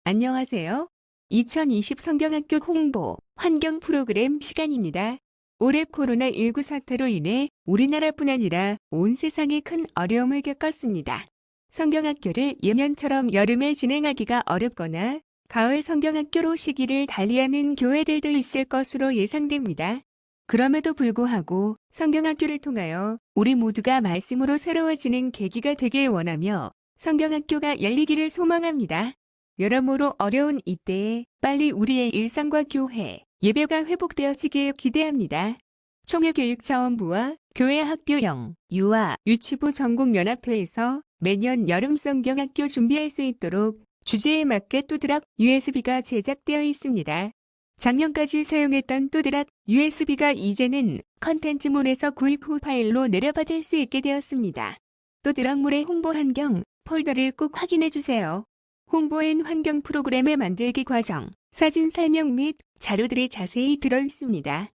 안녕하세요. 2020 성경학교 홍보, 환경 프로그램 시간입니다. 올해 코로나19 사태로 인해 우리나라뿐 아니라 온 세상이 큰 어려움을 겪었습니다. 성경학교를 예년처럼 여름에 진행하기가 어렵거나 가을 성경학교로 시기를 달리하는 교회들도 있을 것으로 예상됩니다. 그럼에도 불구하고 성경학교를 통하여 우리 모두가 말씀으로 새로워지는 계기가 되길 원하며 성경학교가 열리기를 소망합니다. 여러모로 어려운 이때에 빨리 우리의 일상과 교회, 예배가 회복되어지길 기대합니다. 총회교육자원부와 교회 학교형, 유아, 유치부 전국연합회에서 매년 여름 성경학교 준비할 수 있도록 주제에 맞게 뚜드락 USB가 제작되어 있습니다. 작년까지 사용했던 뚜드락 USB가 이제는 컨텐츠몰에서 구입 후 파일로 내려받을 수 있게 되었습니다. 뚜드락몰의 홍보 환경 폴더를 꼭 확인해 주세요. 홍보엔 환경 프로그램의 만들기 과정, 사진 설명 및 자료들이 자세히 들어 있습니다.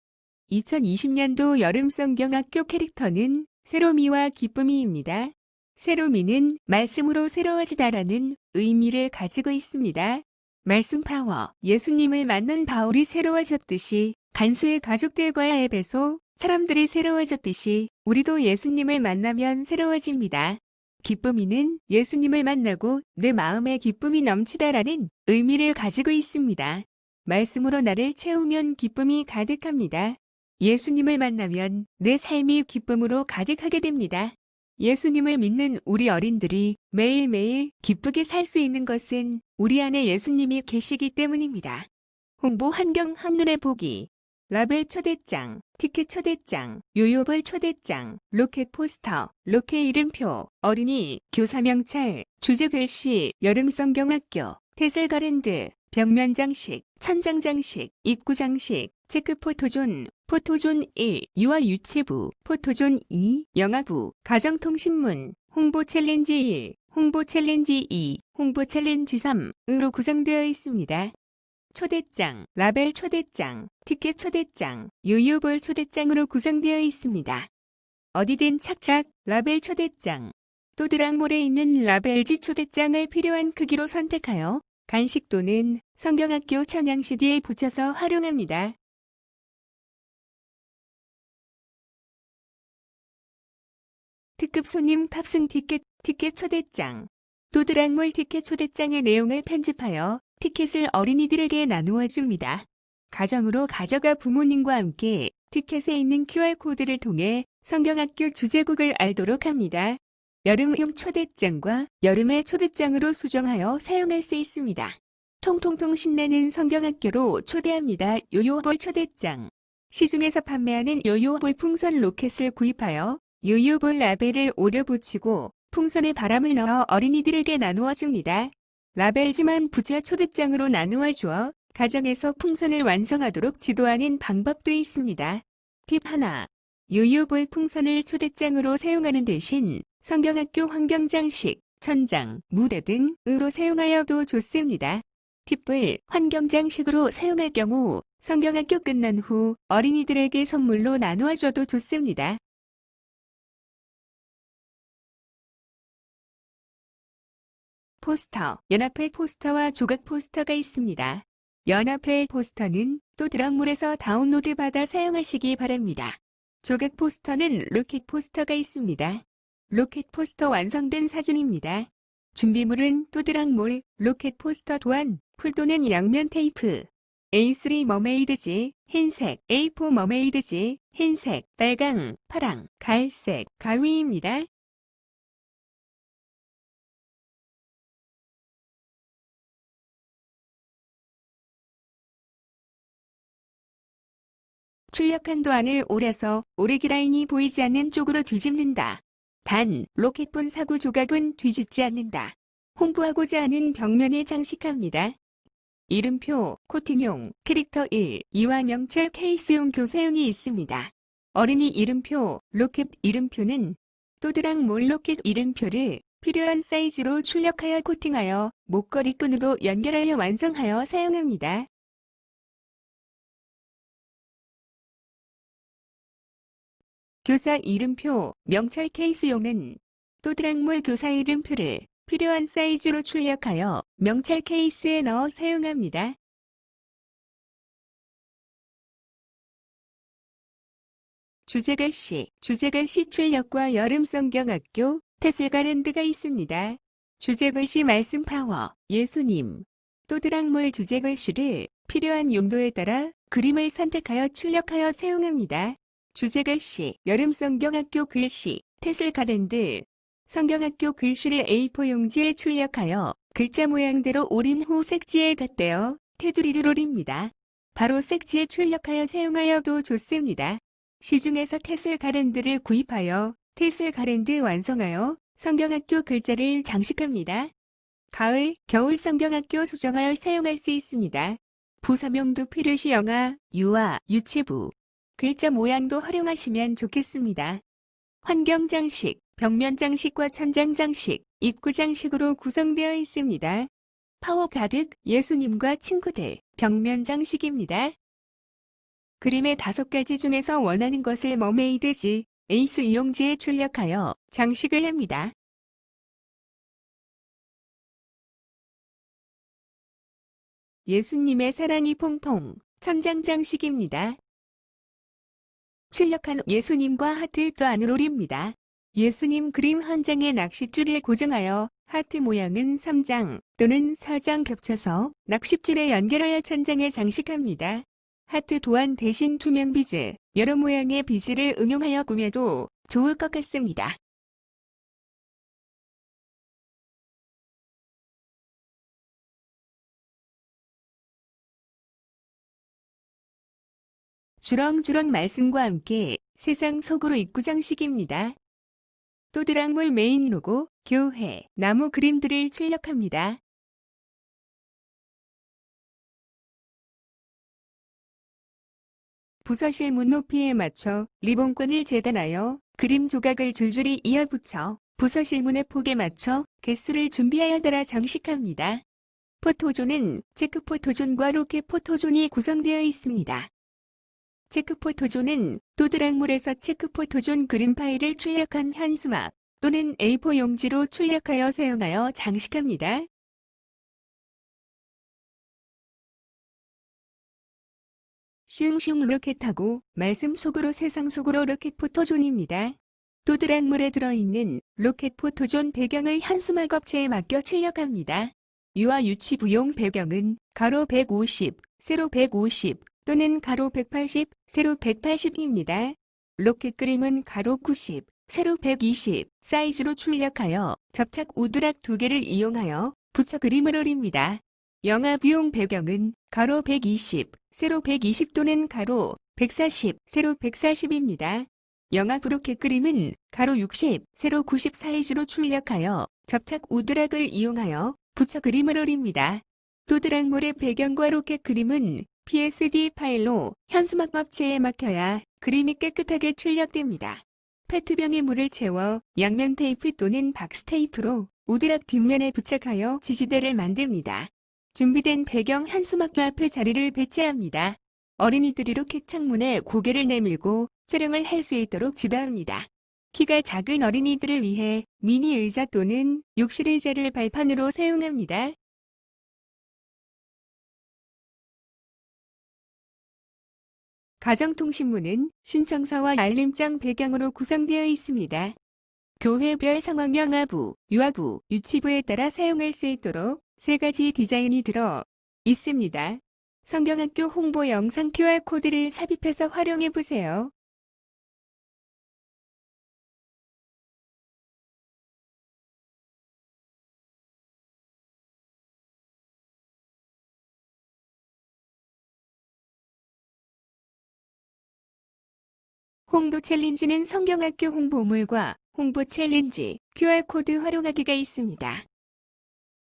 2020년도 여름 성경학교 캐릭터는 새로미와 기쁨이입니다. 새로미는 말씀으로 새로워지다라는 의미를 가지고 있습니다. 말씀 파워, 예수님을 만난 바울이 새로워졌듯이 간수의 가족들과의 앱에서 사람들이 새로워졌듯이 우리도 예수님을 만나면 새로워집니다. 기쁨이는 예수님을 만나고 내 마음에 기쁨이 넘치다라는 의미를 가지고 있습니다. 말씀으로 나를 채우면 기쁨이 가득합니다. 예수님을 만나면 내 삶이 기쁨으로 가득하게 됩니다. 예수님을 믿는 우리 어린들이 매일매일 기쁘게 살 수 있는 것은 우리 안에 예수님이 계시기 때문입니다. 홍보 환경 한눈에 보기, 라벨 초대장, 티켓 초대장, 요요볼 초대장, 로켓 포스터, 로켓 이름표, 어린이, 교사 명찰, 주제 글씨, 여름 성경학교, 태셀 가랜드, 벽면 장식, 천장 장식, 입구 장식, 체크 포토존, 포토존 1, 유아 유치부, 포토존 2, 영아부, 가정통신문, 홍보 챌린지 1, 홍보 챌린지 2, 홍보 챌린지 3으로 구성되어 있습니다. 초대장, 라벨 초대장, 티켓 초대장, 요요볼 초대장으로 구성되어 있습니다. 어디든 착착 라벨 초대장. 뚜드락몰에 있는 라벨지 초대장을 필요한 크기로 선택하여 간식 또는 성경학교 찬양 CD에 붙여서 활용합니다. 특급 손님 탑승 티켓 초대장. 뚜드락몰 티켓 초대장의 내용을 편집하여 티켓을 어린이들에게 나누어 줍니다. 가정으로 가져가 부모님과 함께 티켓에 있는 QR코드를 통해 성경학교 주제곡을 알도록 합니다. 여름용 초대장과 여름의 초대장으로 수정하여 사용할 수 있습니다. 통통통 신나는 성경학교로 초대합니다. 요요볼 초대장. 시중에서 판매하는 요요볼 풍선 로켓을 구입하여 요요볼 라벨을 오려 붙이고 풍선에 바람을 넣어 어린이들에게 나누어 줍니다. 라벨지만 붙여 초대장으로 나누어 주어 가정에서 풍선을 완성하도록 지도하는 방법도 있습니다. 팁 하나. 요요볼 풍선을 초대장으로 사용하는 대신 성경학교 환경장식, 천장, 무대 등으로 사용하여도 좋습니다. 팁을 환경장식으로 사용할 경우 성경학교 끝난 후 어린이들에게 선물로 나누어 줘도 좋습니다. 포스터, 연합회 포스터와 조각 포스터가 있습니다. 연합회 포스터는 뚜드락몰에서 다운로드 받아 사용하시기 바랍니다. 조각 포스터는 로켓 포스터가 있습니다. 로켓 포스터 완성된 사진입니다. 준비물은 뚜드락몰, 로켓 포스터 도안, 풀 또는 양면 테이프, A3 머메이드지, 흰색, A4 머메이드지, 흰색, 빨강, 파랑, 갈색, 가위입니다. 출력한 도안을 오려서 오르기 라인이 보이지 않는 쪽으로 뒤집는다. 단, 로켓본 사구 조각은 뒤집지 않는다. 홍보하고자 하는 벽면에 장식합니다. 이름표, 코팅용, 캐릭터 1, 이와 명찰 케이스용 교사용이 있습니다. 어린이 이름표, 로켓 이름표는 뚜드락몰 로켓 이름표를 필요한 사이즈로 출력하여 코팅하여 목걸이 끈으로 연결하여 완성하여 사용합니다. 교사 이름표, 명찰 케이스용은 뚜드락몰 교사 이름표를 필요한 사이즈로 출력하여 명찰 케이스에 넣어 사용합니다. 주제글씨 출력과 여름성경학교 테슬가랜드가 있습니다. 주제글씨 말씀 파워, 예수님. 또드락몰 주제글씨를 필요한 용도에 따라 그림을 선택하여 출력하여 사용합니다. 주제글씨, 여름성경학교 글씨, 테슬가랜드. 성경학교 글씨를 A4 용지에 출력하여 글자 모양대로 오린 후 색지에 덧대어 테두리를 오립니다. 바로 색지에 출력하여 사용하여도 좋습니다. 시중에서 테슬가랜드를 구입하여 테슬가랜드 완성하여 성경학교 글자를 장식합니다. 가을, 겨울 성경학교 수정하여 사용할 수 있습니다. 부사명도 필요시 영화, 유아, 유치부. 글자 모양도 활용하시면 좋겠습니다. 환경장식, 벽면장식과 천장장식, 입구장식으로 구성되어 있습니다. 파워 가득, 예수님과 친구들, 벽면장식입니다. 그림의 5가지 중에서 원하는 것을 머메이드지, 에이스 이용지에 출력하여 장식을 합니다. 예수님의 사랑이 퐁퐁, 천장장식입니다. 출력한 예수님과 하트 또 안을 오립니다. 예수님 그림 한 장에 낚싯줄을 고정하여 하트 모양은 3장 또는 4장 겹쳐서 낚싯줄에 연결하여 천장에 장식합니다. 하트 도안 대신 투명 비즈, 여러 모양의 비즈를 응용하여 꾸며도 좋을 것 같습니다. 주렁주렁 말씀과 함께 세상 속으로 입구장식입니다. 또드락몰 메인 로고, 교회, 나무 그림들을 출력합니다. 부서실 문 높이에 맞춰 리본권을 재단하여 그림 조각을 줄줄이 이어붙여 부서실 문의 폭에 맞춰 개수를 준비하여 달아 장식합니다. 포토존은 체크포토존과 로켓포토존이 구성되어 있습니다. 체크포토존은 또드락몰에서 체크포토존 그림 파일을 출력한 현수막 또는 A4 용지로 출력하여 사용하여 장식합니다. 슝슝 로켓하고 말씀 속으로 세상 속으로 로켓 포토존입니다. 또드락몰에 들어있는 로켓 포토존 배경을 현수막 업체에 맡겨 출력합니다. 유아 유치부용 배경은 가로 150, 세로 150 또는 가로 180, 세로 180입니다. 로켓 그림은 가로 90, 세로 120 사이즈로 출력하여 접착 우드락 2개를 이용하여 붙여 그림을 오립니다. 영화부용 배경은 가로 120, 세로 120 또는 가로 140, 세로 140입니다. 영화 브로켓 그림은 가로 60, 세로 90 사이즈로 출력하여 접착 우드락을 이용하여 붙여 그림을 오립니다. 또드락몰의 배경과 로켓 그림은 PSD 파일로 현수막 업체에 맡겨야 그림이 깨끗하게 출력됩니다. 페트병에 물을 채워 양면 테이프 또는 박스 테이프로 우드락 뒷면에 부착하여 지지대를 만듭니다. 준비된 배경 현수막과 앞에 자리를 배치합니다. 어린이들이 로켓 창문에 고개를 내밀고 촬영을 할 수 있도록 지도합니다. 키가 작은 어린이들을 위해 미니 의자 또는 욕실 의자를 발판으로 사용합니다. 가정통신문은 신청서와 알림장 배경으로 구성되어 있습니다. 교회별 상황 영아부, 유아부, 유치부에 따라 사용할 수 있도록 3가지 디자인이 들어 있습니다. 성경학교 홍보 영상 QR코드를 삽입해서 활용해 보세요. 홍보 챌린지는 성경학교 홍보물과 홍보 챌린지, QR코드 활용하기가 있습니다.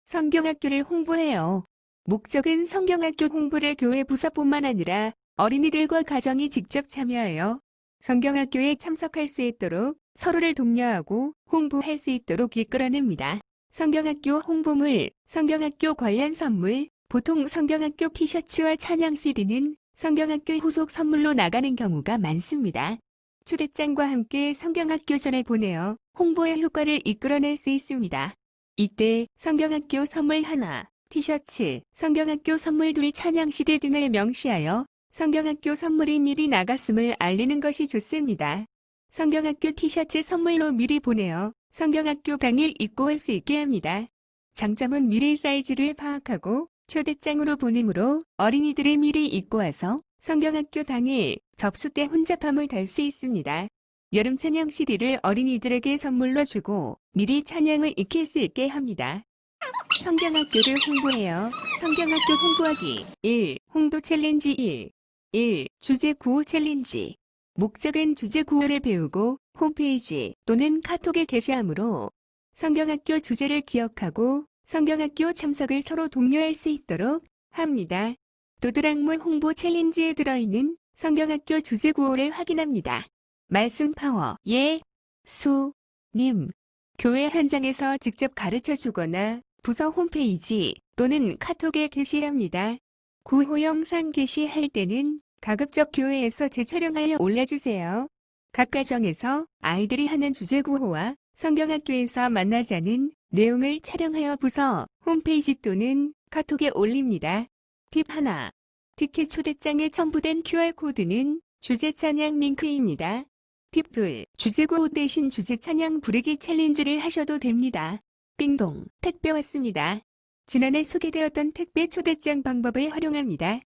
성경학교를 홍보해요. 목적은 성경학교 홍보를 교회 부서뿐만 아니라 어린이들과 가정이 직접 참여하여 성경학교에 참석할 수 있도록 서로를 독려하고 홍보할 수 있도록 이끌어냅니다. 성경학교 홍보물, 성경학교 관련 선물, 보통 성경학교 티셔츠와 찬양 CD는 성경학교 후속 선물로 나가는 경우가 많습니다. 초대장과 함께 성경학교 전에 보내어 홍보의 효과를 이끌어낼 수 있습니다. 이때 성경학교 선물 하나, 티셔츠, 성경학교 선물 둘 찬양시대 등을 명시하여 성경학교 선물이 미리 나갔음을 알리는 것이 좋습니다. 성경학교 티셔츠 선물로 미리 보내어 성경학교 당일 입고 올 수 있게 합니다. 장점은 미리 사이즈를 파악하고 초대장으로 보내므로 어린이들을 미리 입고 와서 성경학교 당일 접수 때 혼잡함을 덜 수 있습니다. 여름 찬양 CD를 어린이들에게 선물로 주고 미리 찬양을 익힐 수 있게 합니다. 성경학교를 홍보해요. 성경학교 홍보하기 1. 홍보 챌린지 1. 주제 구호 챌린지. 목적은 주제 구호를 배우고 홈페이지 또는 카톡에 게시하므로 성경학교 주제를 기억하고 성경학교 참석을 서로 독려할 수 있도록 합니다. 도드락물 홍보 챌린지에 들어있는 성경학교 주제 구호를 확인합니다. 말씀 파워, 예, 수, 님. 교회 현장에서 직접 가르쳐 주거나 부서 홈페이지 또는 카톡에 게시합니다. 구호 영상 게시할 때는 가급적 교회에서 재촬영하여 올려주세요. 각 가정에서 아이들이 하는 주제 구호와 성경학교에서 만나자는 내용을 촬영하여 부서 홈페이지 또는 카톡에 올립니다. 팁 하나. 티켓 초대장에 첨부된 QR코드는 주제 찬양 링크입니다. 팁 2. 주제 구호 대신 주제 찬양 부르기 챌린지를 하셔도 됩니다. 띵동, 택배 왔습니다. 지난해 소개되었던 택배 초대장 방법을 활용합니다.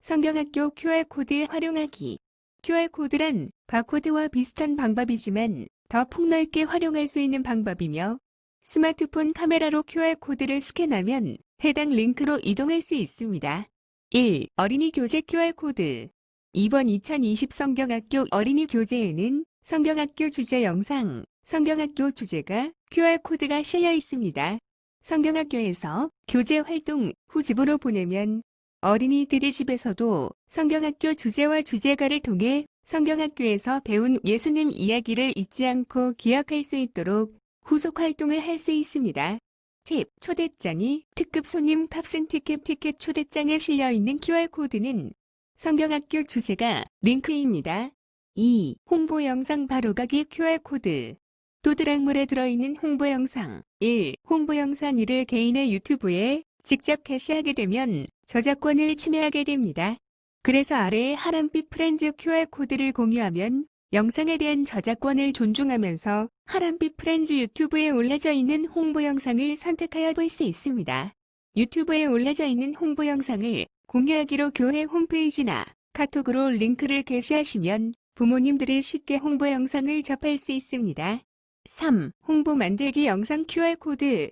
성경학교 QR코드 활용하기. QR코드란 바코드와 비슷한 방법이지만 더 폭넓게 활용할 수 있는 방법이며 스마트폰 카메라로 QR코드를 스캔하면 해당 링크로 이동할 수 있습니다. 1. 어린이 교재 QR코드. 이번 2020 성경학교 어린이 교재에는 성경학교 주제 영상, 성경학교 주제가 QR코드가 실려 있습니다. 성경학교에서 교재 활동 후 집으로 보내면 어린이들이 집에서도 성경학교 주제와 주제가를 통해 성경학교에서 배운 예수님 이야기를 잊지 않고 기억할 수 있도록 후속 활동을 할 수 있습니다. 팁, 초대장이 특급 손님 탑승 티켓 초대장에 실려있는 QR코드는 성경학교 주제가 링크입니다. 2. 홍보 영상 바로가기 QR코드. 도드락물에 들어있는 홍보 영상. 1. 홍보 영상 1을 개인의 유튜브에 직접 게시하게 되면 저작권을 침해하게 됩니다. 그래서 아래에 하람빛 프렌즈 QR코드를 공유하면 영상에 대한 저작권을 존중하면서 하람빛 프렌즈 유튜브에 올려져 있는 홍보 영상을 선택하여 볼 수 있습니다. 유튜브에 올려져 있는 홍보 영상을 공유하기로 교회 홈페이지나 카톡으로 링크를 게시하시면 부모님들이 쉽게 홍보 영상을 접할 수 있습니다. 3. 홍보 만들기 영상 QR코드.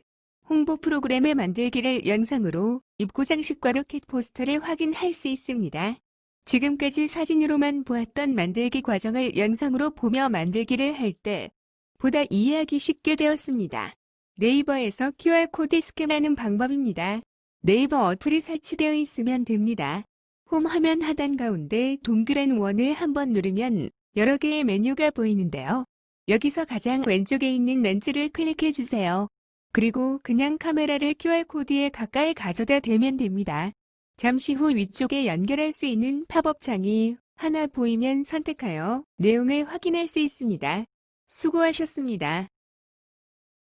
홍보 프로그램의 만들기를 영상으로 입고 장식과 로켓 포스터를 확인할 수 있습니다. 지금까지 사진으로만 보았던 만들기 과정을 영상으로 보며 만들기를 할 때 보다 이해하기 쉽게 되었습니다. 네이버에서 QR코드 스캔하는 방법입니다. 네이버 어플이 설치되어 있으면 됩니다. 홈 화면 하단 가운데 동그란 원을 한번 누르면 여러 개의 메뉴가 보이는데요. 여기서 가장 왼쪽에 있는 렌즈를 클릭해 주세요. 그리고 그냥 카메라를 QR코드에 가까이 가져다 대면 됩니다. 잠시 후 위쪽에 연결할 수 있는 팝업 창이 하나 보이면 선택하여 내용을 확인할 수 있습니다. 수고하셨습니다.